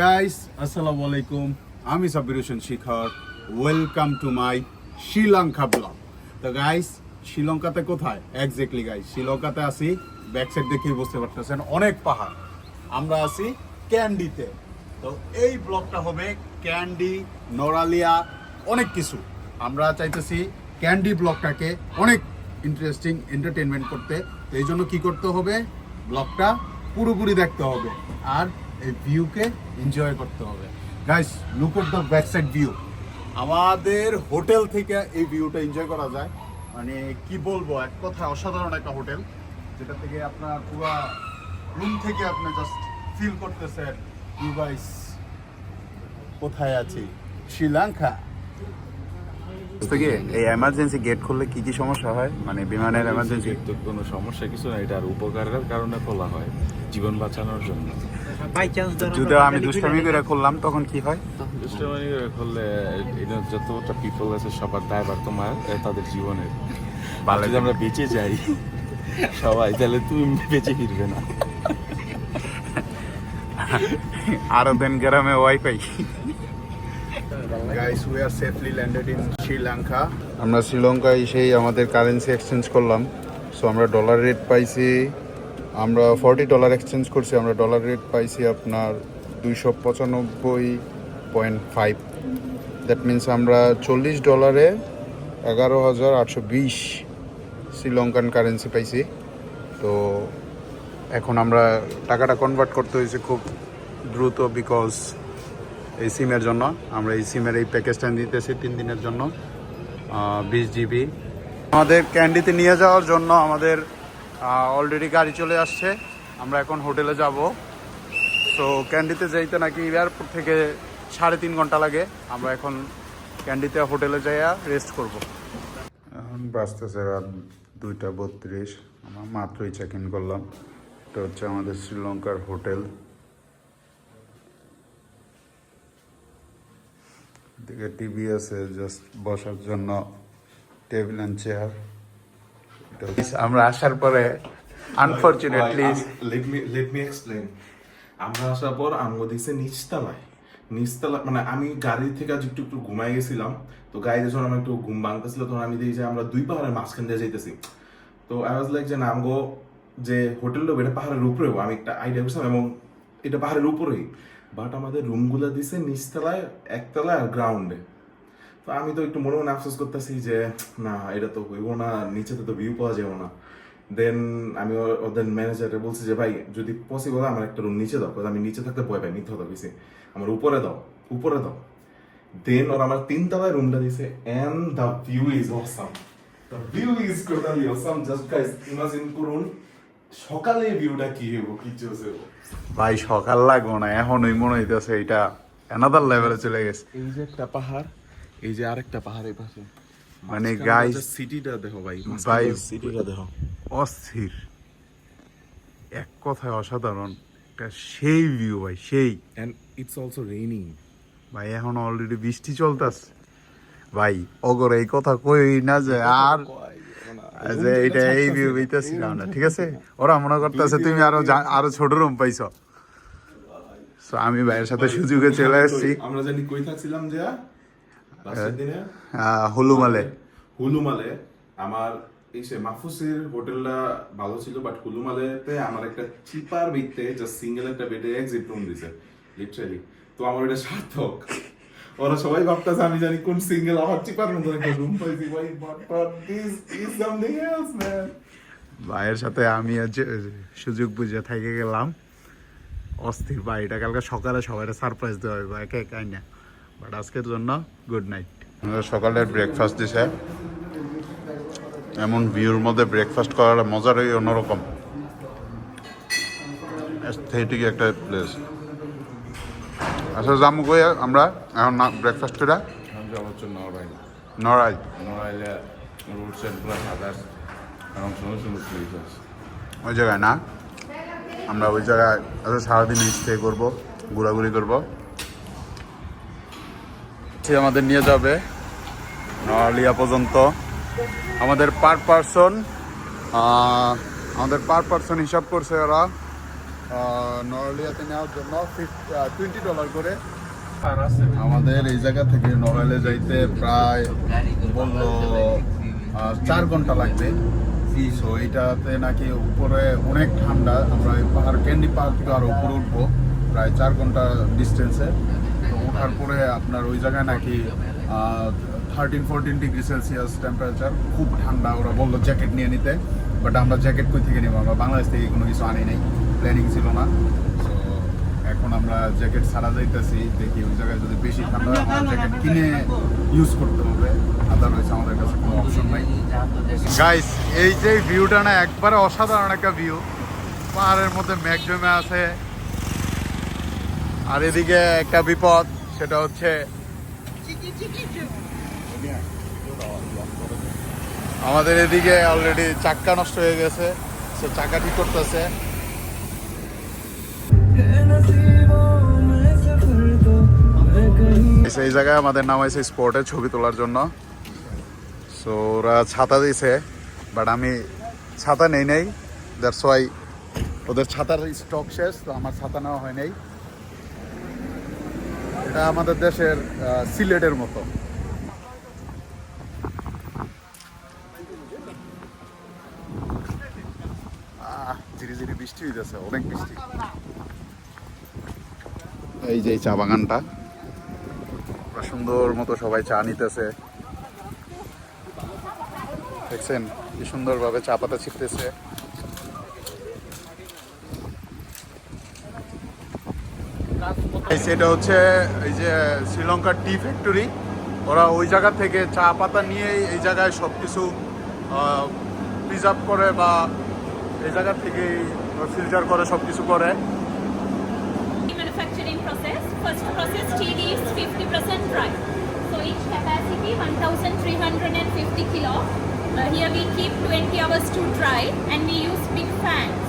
Guys আসসালামু আলাইকুম, আমি Sabbir Hossain Shikhor. Welcome to my Sri Lanka blog. তো গাইস, শ্রীলঙ্কাতে কোথায় এক্স্যাক্টলি? গাইস, শ্রীলঙ্কাতে আছি, ব্যাক সাইড দেখেই বুঝতে পারতেছেন অনেক পাহাড়। আমরা আছি ক্যান্ডিতে। তো এই ব্লগটা হবে ক্যান্ডি, নোরালিয়া, অনেক কিছু। আমরা চাইতেছি ক্যান্ডি ব্লগটাকে অনেক ইন্টারেস্টিং এন্টারটেনমেন্ট করতে। তো এই জন্য কি করতে হবে, ব্লগটা পুরোপুরি দেখতে হবে আর এই ভিউকে এনজয় করতে হবে। Guys, look at the back side view. আমাদের হোটেল থেকে এই ভিউটা এনজয় করা যায়, মানে কি বলবো, এক কথায় অসাধারণ একটা হোটেল, যেটা থেকে আপনার পুরো রুম থেকে আপনি জাস্ট ফিল করতেছেন ইউ গাইস কোথায় আছি, শ্রীলঙ্কা। এই এমার্জেন্সি গেট খুললে কি কি সমস্যা হয়, মানে বিমানের এমার্জেন্সি? তো কোনো সমস্যা কিছু না, এটা আর উপকারের কারণে খোলা হয়, জীবন বাঁচানোর জন্য। যদি আমি দুষ্টামি করে খুললাম তখন কি হয়? দুষ্টামি করে খুললে যতটা পিপল আছে সবার দায়ভার তোমার, তাদের জীবনের। যদি আমরা বেঁচে যাই সবাই, তাহলে তুমি বেঁচে ফিরবে না। আরো দেন গ্রামে wifi. Guys, we are safely landed in Sri Lanka. আমরা শ্রীলঙ্কায় সেই আমাদের কারেন্সি এক্সচেঞ্জ করলাম। সো আমরা ডলার রেট পাইছি, আমরা $40 এক্সচেঞ্জ করছি, আমরা ডলার রেট পাইছি আপনার $295.5। দ্যাট মিনস আমরা $40 $11,820 শ্রীলঙ্কান কারেন্সি পাইছি। তো এখন আমরা টাকাটা কনভার্ট করতে হয়েছে খুব দ্রুত, বিকজ এই সিমের জন্য আমরা এই সিমের এই প্যাকেজটা দিতেছি 3 দিনের জন্য, 20 GB। আমাদের ক্যান্ডিতে নিয়ে যাওয়ার জন্য আমাদের অলরেডি গাড়ি চলে আসছে, আমরা এখন হোটেলে যাব। সো ক্যান্ডিতে যাইতে নাকি এয়ারপোর্ট থেকে 3.5 ঘন্টা লাগে। আমরা এখন ক্যান্ডিতে হোটেলে যাইয়া রেস্ট করব। এখন বাজতেছে রাত 2:32। আমরা মাত্রই চেক ইন করলাম। এটা হচ্ছে আমাদের শ্রীলঙ্কার হোটেল। দিকে টিভি আছে, জাস্ট বসার জন্য টেবিল অ্যান্ড চেয়ার। আমরা আসার পরে আনফরচুনেটলি লেট মি এক্সপ্লেইন। আমরা আসার পর আমগো দিছে নিচতলা, মানে আমি গাড়ি থেকে আজ একটু ঘুমাই গেছিলাম। তো গাড়িতে যখন আমার একটু ঘুম ভাঙতেছিল, তখন আমি দেখি যে আমরা 2 পাহাড়ের মাঝখান দিয়ে যাইতেছি। তো আই ওয়াজ লাইক যে আমগো যে হোটেলটা এটা পাহাড়ের উপরেও, আমি একটা আইডিয়া করছিলাম, এবং এটা পাহাড়ের উপরেই। বাট আমাদের রুমগুলো দিছে নিচতলায়, একতলায় আর গ্রাউন্ডে। তো আমি তো একটু মনে মনে আফসোস করতেছি যে না, এটা তো হইব না, নিচেতে তো ভিউ পাওয়া যাবে না। দেন আমি ওদের ম্যানেজারে বলছি যে ভাই, যদি পসিবল আমার একটা রুম নিচে দাও, আমি নিচে থাকতে ভয় পাই, মিথ্যা কথা কইছি, আমার উপরে দাও। দেন ওরা আমার 3 তলায় রুমটা দিছে, and the view is awesome. The view is totally awesome. Just guys imagine করুন সকালে ভিউটা কি হইব, কি চলছে। ভাই সকাল লাগবো না, এখনই মনে হইতেছে এটা অ্যানাদার লেভেলে চলে গেছে। এই যে একটা পাহাড়, এই যে আরেকটা পাহাড় এই পাশে, মানে গাইস সিটিটা দেখো ভাই, সিটিটা দেখো, অস্থির, এক কথায় অসাধারণ একটা সেই ভিউ ভাই, সেই। এন্ড ইটস অলসো রেইনিং ভাই এখন অলরেডি বৃষ্টি চলতেছে ভাই। অগর এই কথা কই না যে আর যে এটা এই ভিউ হইতেছি না, ঠিক আছে? ওরা মনে করতেছে তুমি আরো ছোট রুম পাইছো। সো আমি ভাইয়ের সাথে সুযোগে চলে আসছি। আমরা জানি কই থাকছিলাম যে লাস্টের দিনে হুলুমালে আমার এই সে মাহফুজের হোটেলটা ভালো ছিল, বাট হুলুমালেতে আমার একটা চিপার বেডতে জাস্ট সিঙ্গেল একটা বেডে এক্সিট রুম দিছে লিটারালি। তো আমার এটা সার্থক। ওরা সবাই ভাবতেছে আমি জানি কোন সিঙ্গেল আমার চিপার মতো একটা রুম পাইছি ভাই, but this is something else man. ভাইয়ের সাথে আমি সুযোগ বুঝে থেকে গেলাম, অস্থির ভাই। এটা কালকে সকালে সবাই সারপ্রাইজ দেওয়া হবে একে একাই না, বাট আজকের জন্য গুড নাইট। সকালের ব্রেকফাস্ট দিছে, এমন ভিউর মধ্যে ব্রেকফাস্ট করার মজাটাই অন্যরকম, এস্থেটিক একটা প্লেস। আচ্ছা যাবো কই আমরা এখন ব্রেকফাস্ট করে? যাবো হচ্ছে নড়াইলে রোড সাইড প্লাস আদার্স এবং সুন্দর সুন্দর প্লেস আছে ওই জায়গায় না? আমরা ওই জায়গায় সারাদিন স্টে করবো, ঘোরাঘুরি করবো। সে আমাদের নিয়ে যাবে নড়ালিয়া পর্যন্ত। আমাদের পার পারসন হিসাব করছে ওরা নরওয়েলিয়াতে নেওয়ার জন্য $20 করে। আমাদের এই জায়গা থেকে নরওয়েলে যাইতে প্রায় বললো 4 ঘন্টা লাগবে। সো এইটাতে নাকি উপরে অনেক ঠান্ডা, আমরা এই পাহাড় ক্যান্ডি পাহাড় থেকে আরও উপরে উঠবো প্রায় 4 ঘন্টা ডিস্টেন্সে। তো ওঠার পরে আপনার ওই জায়গায় নাকি 13-14 ডিগ্রি সেলসিয়াস টেম্পারেচার, খুব ঠান্ডা। ওরা বললো জ্যাকেট নিয়ে নিতে, বাট আমরা জ্যাকেট কই থেকে নেবো, আমরা বাংলাদেশ থেকে কোনো কিছু আনি নাই, প্ল্যানিং ছিল না। সো এখন আমরা জ্যাকেট ছাড়া যাইতেছি, দেখি ওই জায়গায় যদি বেশি ঠান্ডা হয় আমার জ্যাকেট কিনে ইউজ করতে হবে, আদারওয়াইজ আমাদের কাছে কোনো অপশন নাই। গাইস, এই যে ভিউটা না একবারে অসাধারণ একটা ভিউ, পাহাড়ের মধ্যে মেঘ জমে আছে। আর এদিকে একটা বিপদ, সেটা হচ্ছে আমাদের এদিকে অলরেডি চাক্কা নষ্ট হয়ে গেছে, সো চাকা ঠিক করতেছে। এই জায়গায় আমাদের নামাইছে স্পটে ছবি তোলার জন্য। সো ওরা ছাতা দিয়েছে, বাট আমি ছাতা নেই নাই, দ্যাটস ওয়াই ওদের ছাতার স্টক শেষ, তো আমার ছাতা নেওয়া হয় নাই। এটা আমাদের দেশের সিলেটের মতো। ধীরে ধীরে বৃষ্টি হইতেছে, অনেক বৃষ্টি। এই যে চা বাগানটা, সুন্দর মতো সবাই চা নিতেছে, দেখছেন কি সুন্দরভাবে চা পাতা ছিটতেছে। সেটা হচ্ছে এই যে শ্রীলঙ্কার টি ফ্যাক্টরি, ওরা ওই জায়গা থেকে চা পাতা নিয়ে এই জায়গায় সব কিছু প্রিজার্ভ করে, বা এই জায়গা থেকে ফিল্টার করে সব কিছু করে। Manufacturing process. First process, tea leaves 50% dry. So each capacity 1,350 kilo. Here we keep 20 hours to dry, and we use big fans.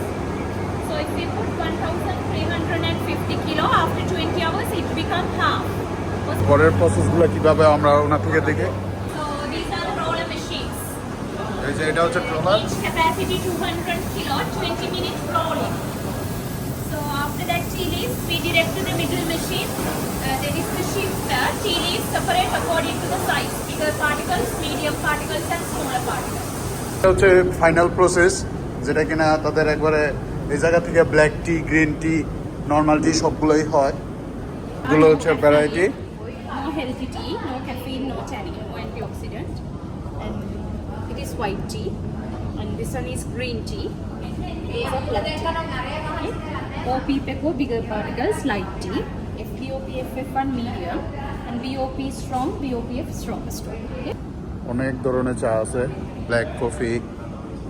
So if we put 1,350 kilo, after 20 hours it becomes half. পরের প্রসেসগুলো কিভাবে আমরা ওনার থেকে দেখে। So these are the roller machines. এই যে এটা হচ্ছে trawler. Each capacity 200 kilo, 20 minutes rolling. So after that tea leaves, we direct to the middle machine. There is the shifter. Tea leaves separate according to the size. Bigger particles, medium particles and smaller particles. এটা হচ্ছে final process, যেটা কিনা তাদের একবারে এই জায়গা থেকে black টি, green tea, normal টি সবগুলোই হয়। এগুলো হচ্ছে variety. No healthy tea, no caffeine, no tannin, no antioxidant. And it is white tea. And this one is green tea. These are black tea. Okay. OP Peco, bigger particles, light tea. FPOP, FF1 medium. And BOP strong, BOPF strongest one. Okay. অনেক ধরনের চা আছে, black coffee,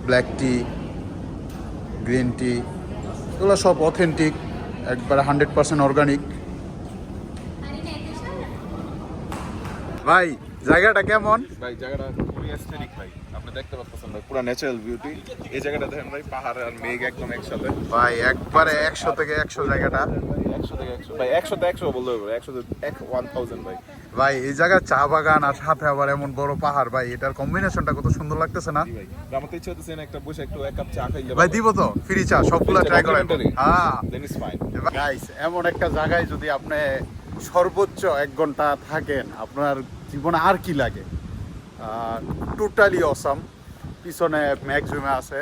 black টি, green tea, এগুলো সব authentic, একবারে 100% organic. ভাই জায়গাটা কেমন? ভাই জায়গাটা খুবই অ্যাস্থেটিক ভাই, আপনি দেখতে পাচ্ছেন ভাই, পুরো ন্যাচারাল বিউটি। এই জায়গাটা দেখেন ভাই, পাহাড় আর মেঘ একদম একসাথে ভাই একবারে 100 থেকে 100 জায়গাটা। 100 থেকে 100 ভাই, 100 তে 100 বলতে হবে, 100 তে 1000 ভাই। ভাই এই জায়গায় চা বাগান আর সাথে আবার এমন বড় পাহাড়, ভাই এটার কম্বিনেশনটা কত সুন্দর লাগতেছে না? জি ভাই, আমার তো ইচ্ছা হচ্ছে না একটা বসে একটু এক কাপ চা খাইলে ভাই দিব তো ফ্রি চা, সবগুলো ট্রাই করেন। হ্যাঁ দেন ইজ ফাইন। গাইস, এমন একটা জায়গায় যদি আপনি সর্বোচ্চ 1 ঘন্টা থাকেন, আপনার জীবনে আর কি লাগে? Totally awesome. পিছনে ম্যাগ জমে আছে,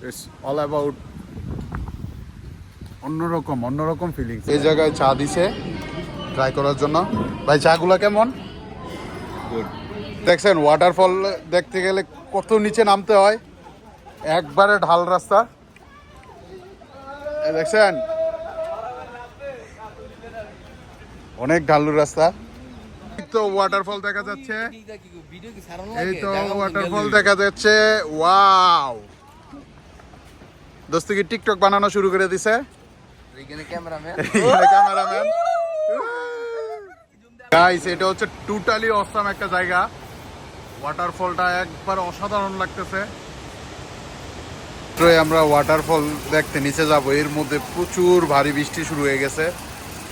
ইটস অল অ্যাবাউট অন্যরকম ফিলিংস। এই জায়গায় চা দিছে ট্রাই করার জন্য। ভাই চাগুলো কেমন? গুড। দেখছেন ওয়াটারফল দেখতে গেলে কত নিচে নামতে হয়, একবারে ঢাল রাস্তা, দেখছেন অনেক ঢালু রাস্তা। তো ওয়াটারফল দেখা যাচ্ছে, এই তো ওয়াটারফল দেখা যাচ্ছে। ওয়াও, দোস্ত কি টিকটক বানানো শুরু করে দিছে? ক্যামেরাম্যান। গাইস, এটা হচ্ছে টোটালি অসাম একটা জায়গা। ওয়াটারফলটা একবার অসাধারণ লাগতেছে। আমরা ওয়াটারফল দেখতে নিচে যাব, এর মধ্যে প্রচুর ভারী বৃষ্টি শুরু হয়ে গেছে।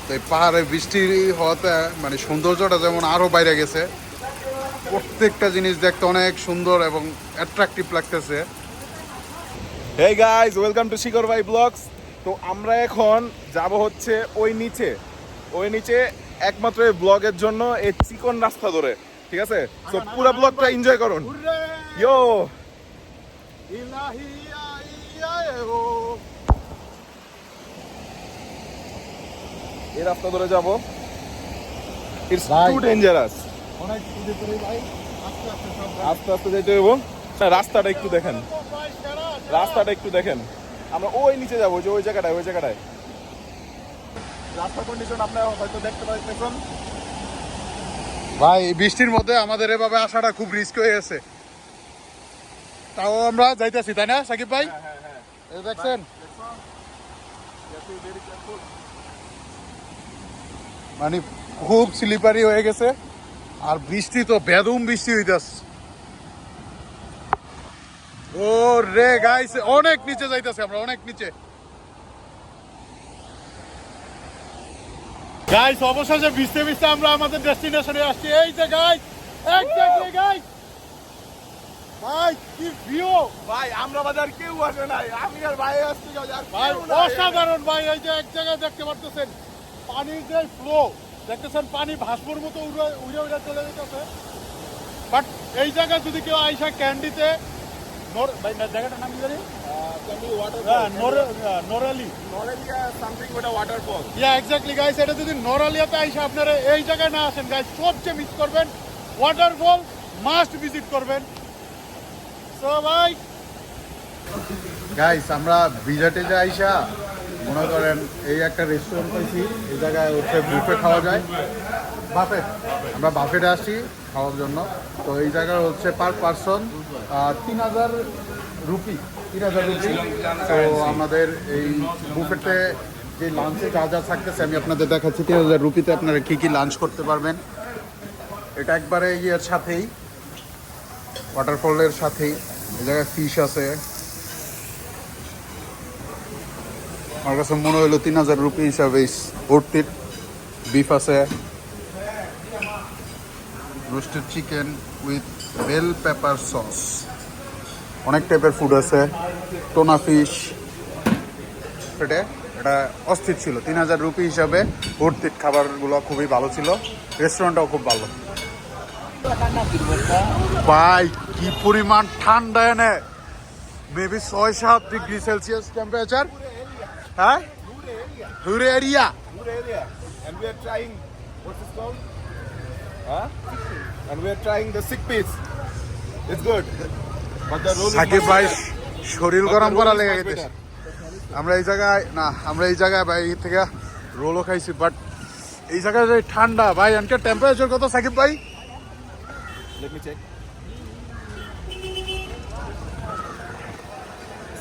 তো এই পাহাড়ে বৃষ্টি হওয়াতে মানে সৌন্দর্যটা যেমন আরো বাইরে গেছে, প্রত্যেকটা জিনিস দেখতে অনেক সুন্দর এবং অ্যাট্রাকটিভ লাগতেছে। Hey guys, welcome to Shikhar Bhai Vlogs. তো আমরা এখন যাব হচ্ছে ওই নিচে একমাত্র এই ব্লগের জন্য এই চিকন রাস্তা ধরে, ঠিক আছে? তো পুরো ব্লগটা এনজয় করুন। ইয়ো এই রাস্তা ধরে যাব, ইটস টু ডেঞ্জারাস। আস্তে আস্তে যেতে হইব। রাস্তাটা একটু দেখেন, আমরা ওই নিচে যাবো, যে ওই জায়গাটায় রাস্তা কন্ডিশন আপনারা হয়তো দেখতে পাচ্ছেন। ভাই বৃষ্টির মধ্যে আমাদের এভাবে আসাটা খুব রিস্ক হয়ে গেছে, তাও আমরা যাইতেছি, তাই না সাকিব ভাই? এই দেখছেন মানে খুব স্লিপারি হয়ে গেছে, আর বৃষ্টি তো বেদম বৃষ্টি হইতাছে। ও রে গাইস, অনেক নিচে যাইতেছে, আমরা অনেক নিচে। গাইস অবশেষে ভিজতে ভিজতে আমরা আমাদের ডেস্টিনেশনে আসছি। এই যে গাইস, এক্স্যাক্টলি গাইস, ভাই কি ভিউ ভাই, আমরা বাজার কেউ আসে নাই, আমি আর ভাই আসছি ভাই, অসাধারণ ভাই। এই যে এক জায়গায় দেখতে পারতেছেন পানির যে ফ্লো, দেখতেছেন পানি ভাসপুর মতো উড়ে চলে যেতেছে। বাট এই জায়গায় যদি কেউ আইসা ক্যান্ডিতে ভাই না জায়গাটার নাম কি জানি, নোরালি সামথিং ওটা ওয়াটারফল। ইয়া এক্স্যাক্টলি গাইস, এটা যদি নোরালিয়াতে আইসা আপনারা এই জায়গায় না আসেন গাইস, সবচেয়ে মিস করবেন। ওয়াটারফল মাস্ট ভিজিট করবেন। সো ভাই গাইস, আমরা বিজাটে যে আইসা মনে করেন এই একটা রেস্টুরেন্ট পাইছি, এই জায়গায় হচ্ছে বুফে খাওয়া যায়, বাফেট। আমরা বাফেটে আসছি খাওয়ার জন্য। তো এই জায়গায় হচ্ছে পার পারসন 3000 রুপি। তো আমাদের এই বুফেটে যে লাঞ্চে যা যা থাকতেছে আমি আপনাদের দেখাচ্ছি। 3000 রুপিতে আপনারা কী কী লাঞ্চ করতে পারবেন। এটা একবারে ইয়ের সাথেই, ওয়াটারফলের সাথেই। এই জায়গায় ফিশ আছে, আমার কাছে মনে হলো 3000 রুপি হিসাবে ভর্তির। বিফ আছে, roasted chicken with bell pepper sauce, অনেক টাইপের ফুড আছে, টোনা ফিশ। এটা অস্থির ছিল, 3000 রুপি হিসাবে ভর্তির। খাবারগুলো খুবই ভালো ছিল, রেস্টুরেন্টটাও খুব ভালো। ভাই কি পরিমাণ ঠান্ডা, এনে মেবি 6-7 ডিগ্রি সেলসিয়াস টেম্পারেচার। হ্যাঁ, দূরে area. And we are trying, what's this called? And we are trying the sick piece. It's good. But the roll is Shakib much ভাই better. শরীর But গরম the roll করা is লেগে much গেছে। better. আমরা এই জায়গায় ভাই এর থেকে রোলও খাইছি, বাট এই জায়গায় যে ঠান্ডা ভাই। এনকে টেম্পারেচার কত সাকিব ভাই? Let me check.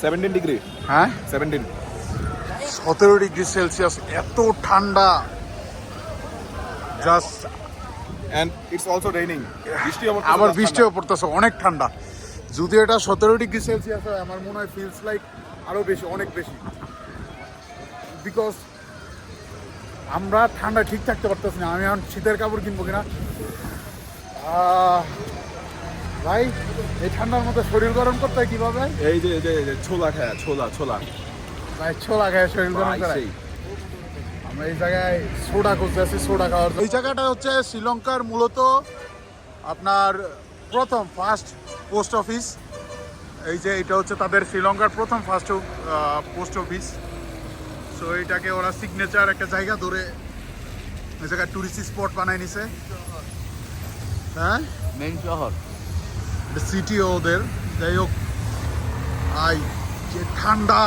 17 degree. হ্যাঁ, 17. 17 ডিগ্রি সেলসিয়াস, এত ঠান্ডা just. And it's also raining. আবার বৃষ্টিও পড়তেছে, অনেক ঠান্ডা। যদি এটা 17 ডিগ্রি সেলসিয়াস হয়, আমার মনে হয় ফিলস লাইক আরো বেশি, অনেক বেশি। বিকজ আমরা ঠান্ডা ঠিক থাকতে পারতেছি না। আমি এখন শীতের কাপড় কিনবো কিনা। ভাই এই ঠান্ডার মধ্যে শরীর গরম করতে হয় কিভাবে? এই যে ছোলা খায়, ছোলা ভাই ছোলা খায় শরীর গরম করে। সেই। আমরা এই জায়গায় সোডা খুঁজতেছি, সোডা খাওয়ার। এই জায়গাটা হচ্ছে শ্রীলঙ্কার মূলত আপনার ফার্স্ট পোস্ট অফিস। এই যে এটা হচ্ছে তাদের শ্রীলঙ্কার ফার্স্ট পোস্ট অফিস। সো এটাকে ওরা সিগনেচার একটা জায়গা ধরে এই জায়গায় টুরিস্ট স্পট বানায় নিছে। হ্যাঁ, মেইন শহর, সিটি ওদের। যাই হোক, আই যে ঠান্ডা,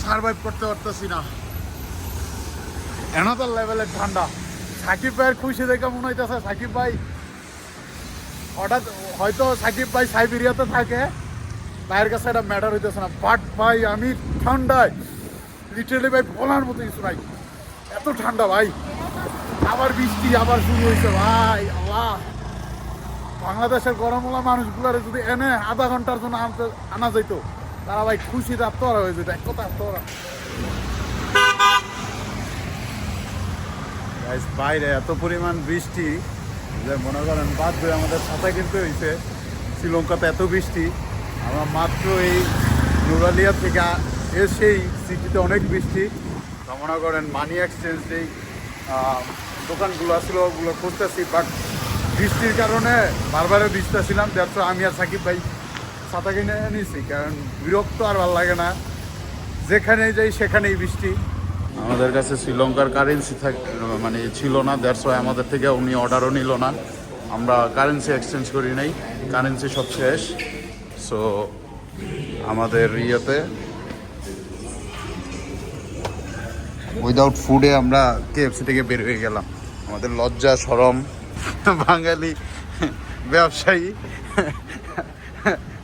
সার্ভাইভ করতে পারতেছি না। অ্যানাদার লেভেলের ঠান্ডা। সাকিব ভাইয়ের খুশি দেখে মনে হইতেছে সাকিব ভাই হঠাৎ, হয়তো সাকিব ভাই সাইবেরিয়াতে থাকে, ভাইয়ের কাছে এটা ম্যাটার হইতেছে না। বাট ভাই আমি ঠান্ডায় লিটারালি ভাই বলার মতো কিছু নাই, এত ঠান্ডা ভাই। আবার বৃষ্টি আবার শুরু হয়েছে ভাই। আল্লাহ, বাংলাদেশের গরমওয়ালা মানুষগুলার যদি এনে আধা ঘন্টার জন্য আনা যেত, তারা ভাই খুশিতে আত্মহারা হয়ে যেত, এক কথা আত্মহারা। বাইরে এত পরিমাণ বৃষ্টি যে মনে করেন বাধ্য হয়ে আমাদের ছাতা কিনতে হয়েছে। শ্রীলঙ্কাতে এত বৃষ্টি, আমরা মাত্র এই নুরালিয়া থেকে এসেই সিটিতে অনেক বৃষ্টি, তো মনে করেন মানি এক্সচেঞ্জ যেই দোকানগুলো আসলে ওগুলো খুঁজতেছি, বাট বৃষ্টির কারণে বারবারে ভিজতেছিলাম। দেখছো আমি আর সাকিব ভাই ছাতা কিনে নিয়েছি, কারণ বিরক্ত আর ভালো লাগে না, যেখানে যাই সেখানেই বৃষ্টি। আমাদের কাছে শ্রীলঙ্কার কারেন্সি মানে ছিল না, দ্যাটস ওয়াই আমাদের থেকে উনি অর্ডারও নিল না। আমরা কারেন্সি এক্সচেঞ্জ করি নাই, কারেন্সি সব শেষ। সো আমাদের ইয়েতে উইদাউট ফুডে আমরা কেএফসি থেকে বের হয়ে গেলাম। আমাদের লজ্জা শরম, বাঙালি ব্যবসায়ী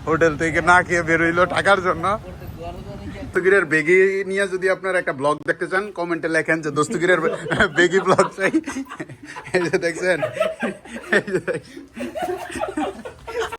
হোটেল থেকে না খেয়ে বের হইলো টাকার জন্য। দোস্তগিরের বেগি নিয়ে যদি আপনারা একটা ব্লগ দেখতে চান, কমেন্টে লেখেন যে দোস্তগিরের বেগি ব্লগ চাই। এই যে দেখছেন, এই যে